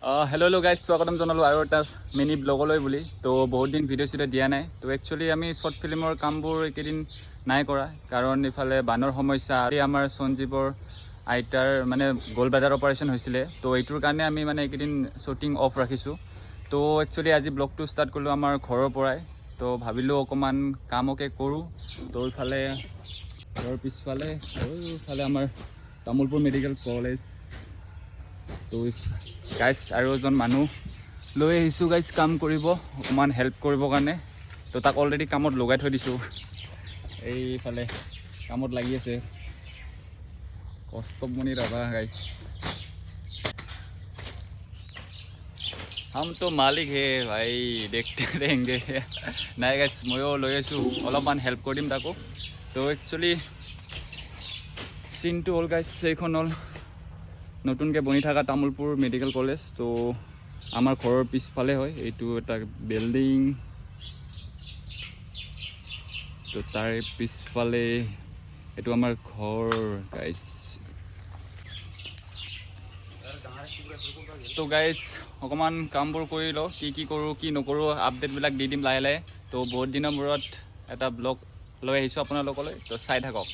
Hello' guys, স্বাগতম জনালোঁ আৰু এটা মিনি ব্লগলৈ বুলি। তো বহুত দিন ভিডিঅ' চিডিঅ' দিয়া নাই। তো একচুৱেলি আমি শ্বৰ্ট ফিল্মৰ কামবোৰ এইকেইদিন নাই কৰা, কাৰণ ইফালে বানৰ সমস্যা। আমাৰ সঞ্জীৱৰ আইতাৰ মানে গ'ল্ড ব্লাডাৰ অপাৰেশ্যন হৈছিলে, তো এইটোৰ কাৰণে আমি মানে এইকেইদিন শ্বুটিং অফ ৰাখিছোঁ। তো একচুৱেলি আজি ব্লগটো ষ্টাৰ্ট কৰিলোঁ আমাৰ ঘৰৰ পৰাই। তো ভাবিলোঁ অকণমান কামকে কৰোঁ। তো ইফালে ঘৰৰ পিছফালে আৰু ইফালে আমাৰ তামোলপুৰ মেডিকেল কলেজ। তো গাইজ আৰু এজন মানুহ লৈ আহিছোঁ গাইজ কাম কৰিব, অকণমান হেল্প কৰিবৰ কাৰণে। তো তাক অলৰেডি কামত লগাই থৈ দিছোঁ, এইফালে কামত লাগি আছে। কষ্টমণি ৰাভা গাইজ, हम तो मालिक হে ভাই, দেখতে रहेंगे। নাই গাইজ, ময়ো লৈ আছোঁ, অলপমান হেল্প কৰি দিম তাকো। তো একচুৱেলি চিনটো হ'ল গাইজ, এইখন হ'ল নতুনকৈ বনি থকা তামোলপুৰ মেডিকেল কলেজ। তো আমাৰ ঘৰৰ পিছফালে হয়, এইটো এটা বিল্ডিং। তো তাৰে পিছফালে এইটো আমাৰ ঘৰ গাইজ। তো গাইজ অকণমান কামবোৰ কৰি লওঁ, কি কৰোঁ কি নকৰোঁ আপডেটবিলাক দি দিম লাহে লাহে। তো বহুত দিনৰ মূৰত এটা ব্লগ লৈ আহিছোঁ আপোনালোকলৈ, তো চাই থাকক।